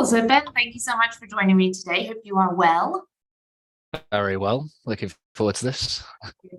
So Ben, thank you so much for joining me today. Hope you are well. Very well. Looking forward to this.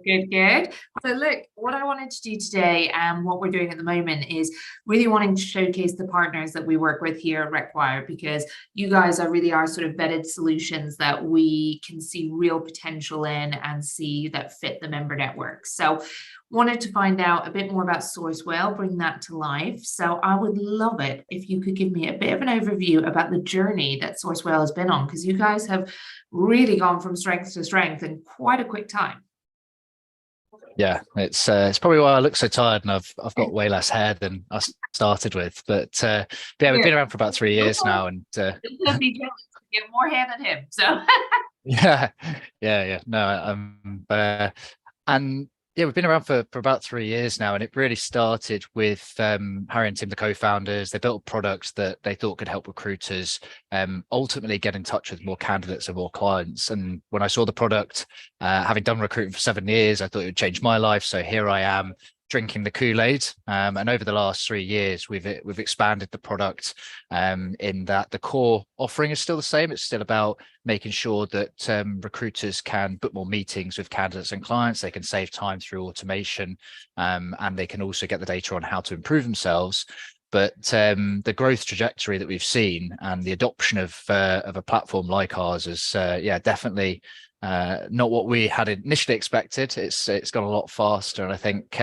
Good, good. So look, what I wanted to do today and what we're doing at the moment is really wanting to showcase the partners that we work with here at RecWired, because you guys are really our sort of vetted solutions that we can see real potential in and see that fit the member network. So wanted to find out a bit more about SourceWhale, bring that to life. So I would love it if you could give me a bit of an overview about the journey that SourceWhale has been on, because you guys have really gone from strength to strength in quite a quick time. Yeah, it's probably why I look so tired, and I've got way less hair than I started with. But yeah, we've been around for about 3 years now, and Be jealous. You get more hair than him. So yeah. No, and yeah, we've been around for about 3 years now, and it really started with Harry and Tim, the co-founders. They built a product that they thought could help recruiters ultimately get in touch with more candidates and more clients. And when I saw the product, having done recruiting for 7 years, I thought it would change my life. So here I am, drinking the Kool-Aid. And over the last 3 years, we've expanded the product in that the core offering is still the same. It's still about making sure that recruiters can book more meetings with candidates and clients. They can save time through automation, and they can also get the data on how to improve themselves. But the growth trajectory that we've seen and the adoption of a platform like ours is, yeah, definitely not what we had initially expected. It's gone a lot faster, and I think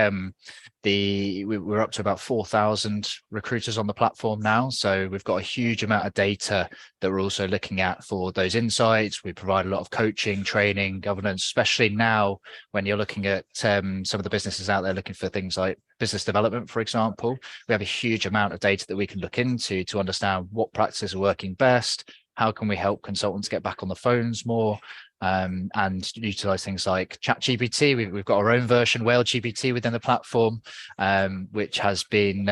we're up to about 4,000 recruiters on the platform now. So we've got a huge amount of data that we're also looking at for those insights. We provide a lot of coaching, training, governance, especially now when you're looking at some of the businesses out there looking for things like business development, for example. We have a huge amount of data that we can look into to understand what practices are working best. How can we help consultants get back on the phones more? And utilize things like ChatGPT. We've got our own version, Whale GPT, within the platform, which has been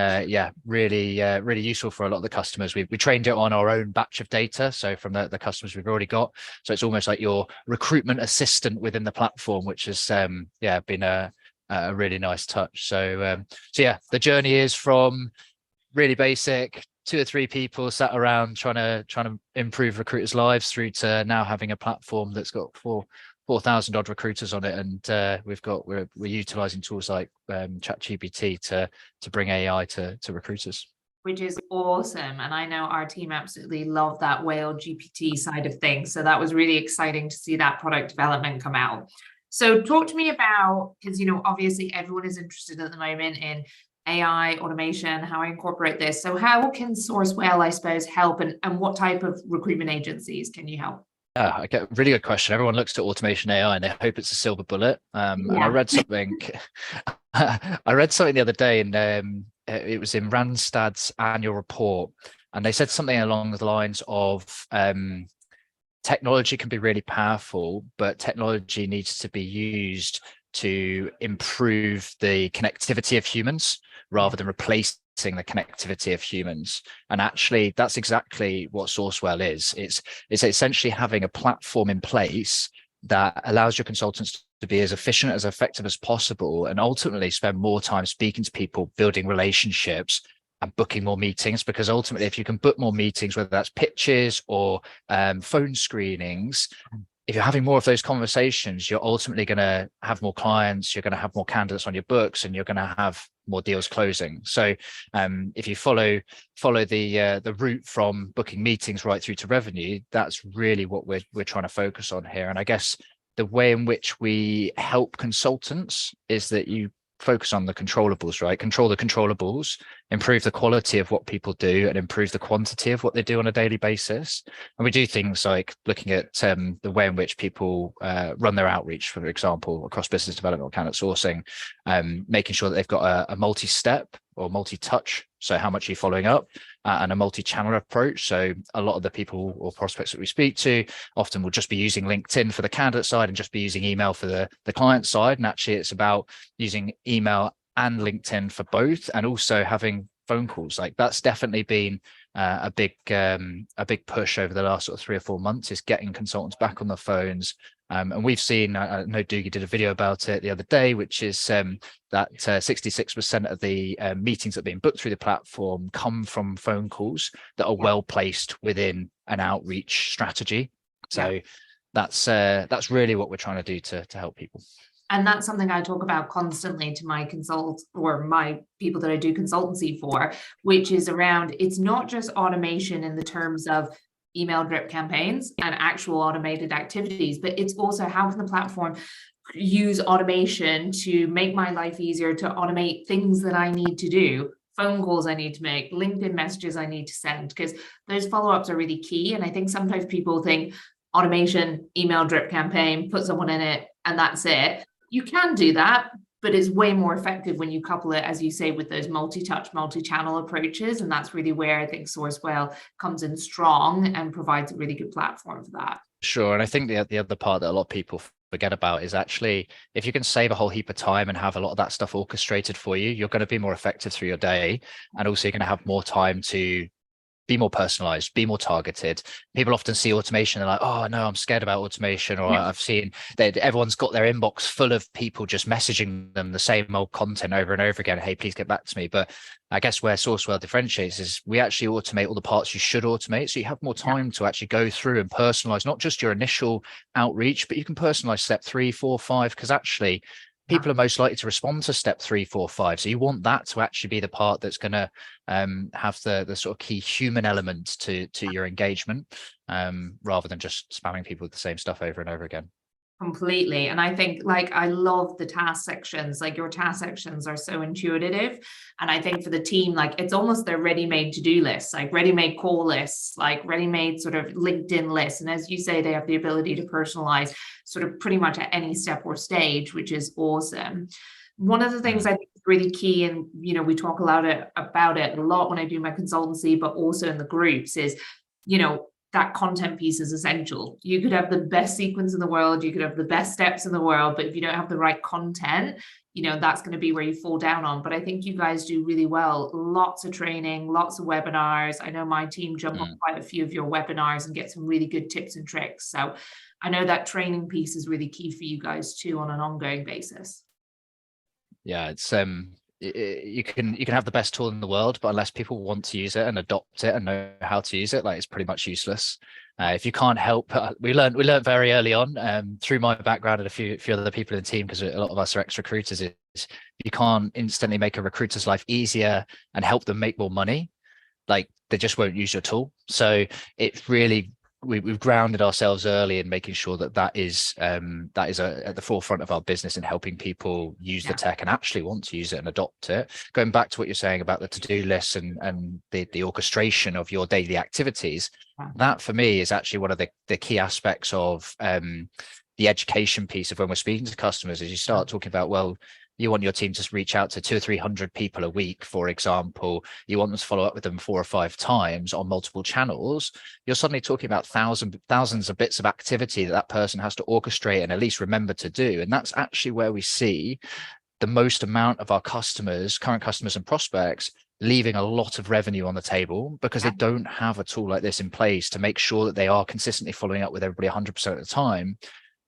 really useful for a lot of the customers. We trained it on our own batch of data, so from the customers we've already got. So it's almost like your recruitment assistant within the platform, which has been a really nice touch. So yeah, the journey is from really basic 2 or 3 people sat around trying to improve recruiters' lives through to now having a platform that's got 4,000 odd recruiters on it, and we're utilizing tools like ChatGPT to bring AI to recruiters, which is awesome. And I know our team absolutely love that Whale GPT side of things. So that was really exciting to see that product development come out. So talk to me about, because obviously everyone is interested at the moment in AI, automation, how I incorporate this. So how can SourceWhale, I suppose, help, and what type of recruitment agencies can you help? Yeah, I get a really good question. Everyone looks at automation AI and they hope it's a silver bullet. And I read something, I read something the other day, and it was in Randstad's annual report, and they said something along the lines of technology can be really powerful, but technology needs to be used to improve the connectivity of humans rather than replacing the connectivity of humans. And actually, that's exactly what SourceWhale is. It's essentially having a platform in place that allows your consultants to be as efficient, as effective as possible, and ultimately spend more time speaking to people, building relationships, and booking more meetings. Because ultimately, if you can book more meetings, whether that's pitches or phone screenings, if you're having more of those conversations, you're ultimately going to have more clients, you're going to have more candidates on your books, and you're going to have more deals closing. So if you follow the route from booking meetings right through to revenue, that's really what we're trying to focus on here. And I guess the way in which we help consultants is that you focus on the controllables, right? Control the controllables, improve the quality of what people do, and improve the quantity of what they do on a daily basis. And we do things like looking at the way in which people run their outreach, for example, across business development or candidate sourcing, making sure that they've got a multi-step or multi-touch, so how much are you following up, and a multi-channel approach. So a lot of the people or prospects that we speak to often will just be using LinkedIn for the candidate side and just be using email for the client side. And actually it's about using email and LinkedIn for both, and also having phone calls. Like, that's definitely been a big push over the last sort of 3 or 4 months is getting consultants back on the phones. And we've seen, I know Doogie did a video about it the other day, which is that 66% of the meetings that are being booked through the platform come from phone calls that are well placed within an outreach strategy. So that's really what we're trying to do to help people. And that's something I talk about constantly to my my people that I do consultancy for, which is around, it's not just automation in the terms of email drip campaigns and actual automated activities, but it's also how can the platform use automation to make my life easier, to automate things that I need to do, phone calls I need to make, LinkedIn messages I need to send, because those follow-ups are really key. And I think sometimes people think automation, email drip campaign, put someone in it, and that's it. You can do that, but it's way more effective when you couple it, as you say, with those multi-touch, multi-channel approaches. And that's really where I think SourceWhale comes in strong and provides a really good platform for that. Sure. And I think the other part that a lot of people forget about is actually, if you can save a whole heap of time and have a lot of that stuff orchestrated for you, you're going to be more effective through your day. And also you're going to have more time to be more personalized, be more targeted. People often see automation, they're like, oh no, I'm scared about automation. Or I've seen that everyone's got their inbox full of people just messaging them the same old content over and over again. Hey, please get back to me. But I guess where SourceWhale differentiates is we actually automate all the parts you should automate. So you have more time to actually go through and personalize, not just your initial outreach, but you can personalize step 3, 4, 5, because actually people are most likely to respond to step 3, 4, 5. So you want that to actually be the part that's going to have the sort of key human element to your engagement, rather than just spamming people with the same stuff over and over again. Completely. And I think, like, I love the task sections. Like, your task sections are so intuitive. And I think for the team, like, it's almost their ready-made to-do lists, like ready-made call lists, like ready-made sort of LinkedIn lists. And as you say, they have the ability to personalize sort of pretty much at any step or stage, which is awesome. One of the things I think is really key, and we talk about it a lot when I do my consultancy, but also in the groups, is that content piece is essential. You could have the best sequence in the world, you could have the best steps in the world, but if you don't have the right content, that's going to be where you fall down on. But I think you guys do really well. Lots of training, lots of webinars. I know my team jump on quite a few of your webinars and get some really good tips and tricks. So I know that training piece is really key for you guys too on an ongoing basis. Yeah, it's you can have the best tool in the world, but unless people want to use it and adopt it and know how to use it, like, it's pretty much useless. If you can't help, we learned very early on, through my background and a few other people in the team, because a lot of us are ex-recruiters, is you can't instantly make a recruiter's life easier and help them make more money. Like, they just won't use your tool. So it's really, we've grounded ourselves early in making sure that is at the forefront of our business and helping people use the tech and actually want to use it and adopt it. Going back to what you're saying about the to-do lists and the orchestration of your daily activities, that for me is actually one of the key aspects of the education piece of when we're speaking to customers. As you start talking about, well, you want your team to reach out to 200 or 300 people a week, for example, you want them to follow up with them 4 or 5 times on multiple channels, you're suddenly talking about thousands of bits of activity that person has to orchestrate and at least remember to do. And that's actually where we see the most amount of our customers, current customers and prospects, leaving a lot of revenue on the table because they don't have a tool like this in place to make sure that they are consistently following up with everybody 100% of the time.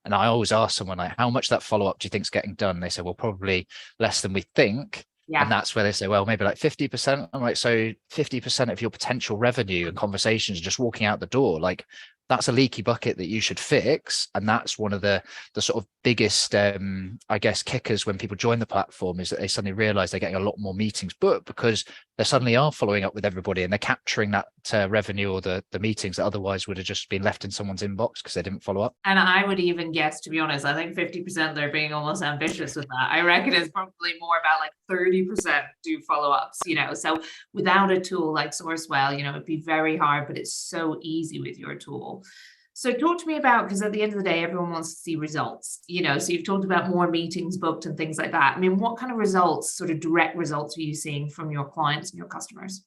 And I always ask someone, like, how much that follow-up do you think is getting done? And they say, well, probably less than we think. And that's where they say, well, maybe like 50%. I'm like, so 50% of your potential revenue and conversations just walking out the door, like, that's a leaky bucket that you should fix. And that's one of the sort of biggest, I guess, kickers when people join the platform, is that they suddenly realize they're getting a lot more meetings booked because they suddenly are following up with everybody and they're capturing that revenue or the meetings that otherwise would have just been left in someone's inbox because they didn't follow up. And I would even guess, to be honest, I think 50% they're being almost ambitious with that. I reckon it's probably more about like 30% do follow-ups, so without a tool like SourceWhale, it'd be very hard, but it's so easy with your tool. So talk to me about, because at the end of the day, everyone wants to see results, so you've talked about more meetings booked and things like that. I mean, what kind of results, sort of direct results, are you seeing from your clients and your customers?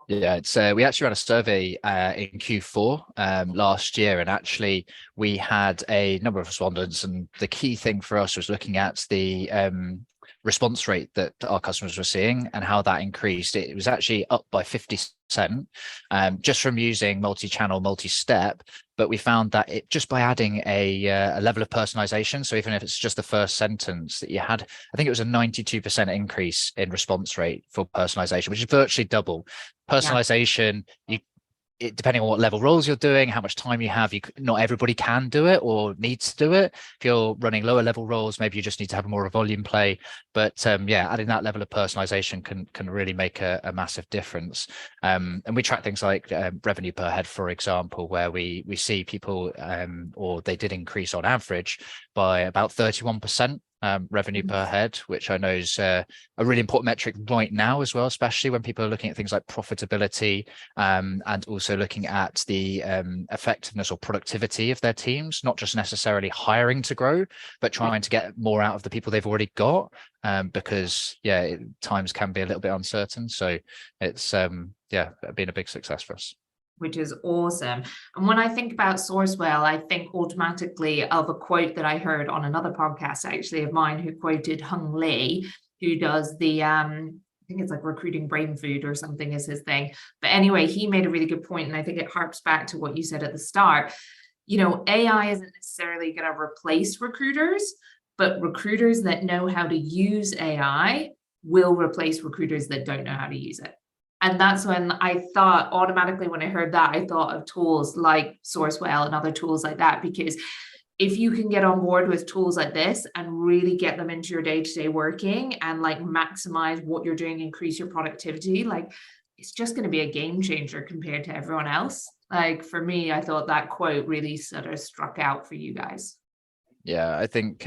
Yeah, it's we actually ran a survey in Q4 last year, and actually we had a number of respondents, and the key thing for us was looking at the response rate that our customers were seeing and how that increased. It was actually up by 50% just from using multi-channel, multi-step. But we found that it just by adding a level of personalization. So even if it's just the first sentence that you had, I think it was a 92% increase in response rate for personalization, which is virtually double. Personalization, depending on what level roles you're doing, how much time you have, not everybody can do it or needs to do it. If you're running lower level roles, maybe you just need to have more of a volume play. But adding that level of personalization can really make a massive difference. And we track things like revenue per head, for example, where we see people, or they did increase on average by about 31%. Revenue per head, which I know is a really important metric right now as well, especially when people are looking at things like profitability, and also looking at the effectiveness or productivity of their teams, not just necessarily hiring to grow, but trying to get more out of the people they've already got, because times can be a little bit uncertain. So it's been a big success for us. Which is awesome. And when I think about SourceWhale, I think automatically of a quote that I heard on another podcast, actually, of mine, who quoted Hung Lee, who does the, I think it's like recruiting brain food or something is his thing. But anyway, he made a really good point, and I think it harps back to what you said at the start. AI isn't necessarily going to replace recruiters, but recruiters that know how to use AI will replace recruiters that don't know how to use it. And that's when I thought, automatically, when I heard that, I thought of tools like SourceWhale and other tools like that, because if you can get on board with tools like this and really get them into your day-to-day working and like maximize what you're doing, increase your productivity, like it's just going to be a game changer compared to everyone else. Like for me, I thought that quote really sort of struck out for you guys. Yeah, I think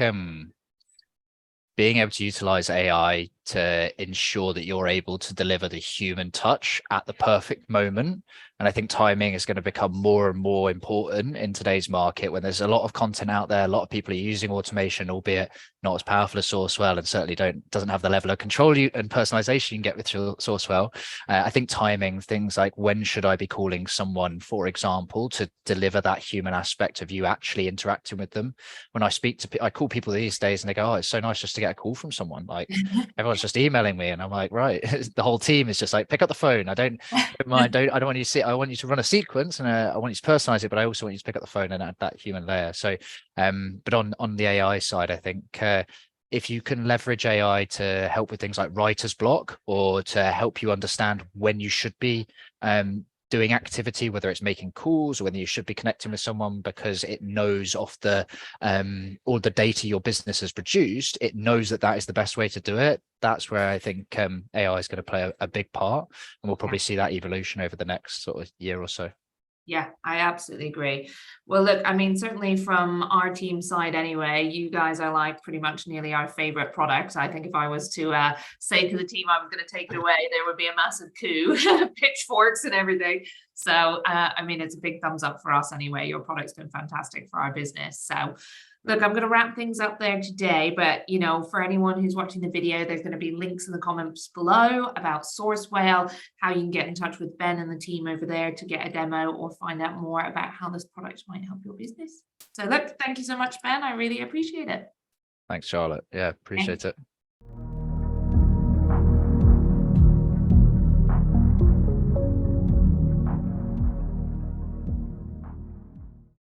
being able to utilize AI to ensure that you're able to deliver the human touch at the perfect moment. And I think timing is going to become more and more important in today's market, when there's a lot of content out there. A lot of people are using automation, albeit not as powerful as SourceWhale, and certainly doesn't have the level of control and personalization you can get with SourceWhale. I think timing, things like when should I be calling someone, for example, to deliver that human aspect of you actually interacting with them. When I I call people these days and they go, oh, it's so nice just to get a call from someone. Like everyone's just emailing me, and I'm like, right. The whole team is just like, pick up the phone. I don't mind. I don't want you to sit. I want you to run a sequence, and I want you to personalize it, but I also want you to pick up the phone and add that human layer. So, but on the AI side, I think if you can leverage AI to help with things like writer's block, or to help you understand when you should be doing activity, whether it's making calls or whether you should be connecting with someone, because it knows off the all the data your business has produced, it knows that is the best way to do it. That's where I think AI is going to play a big part, and we'll probably see that evolution over the next sort of year or so. Yeah, I absolutely agree. Well, look, I mean, certainly from our team side anyway, you guys are like pretty much nearly our favorite product. I think if I was to say to the team I was going to take it away, there would be a massive coup, pitchforks and everything. So, I mean, it's a big thumbs up for us anyway. Your product's been fantastic for our business. So, look, I'm going to wrap things up there today, but for anyone who's watching the video, there's going to be links in the comments below about SourceWhale, how you can get in touch with Ben and the team over there to get a demo or find out more about how this product might help your business. So look, thank you so much, Ben. I really appreciate it. Thanks, Charlotte. Yeah, appreciate it.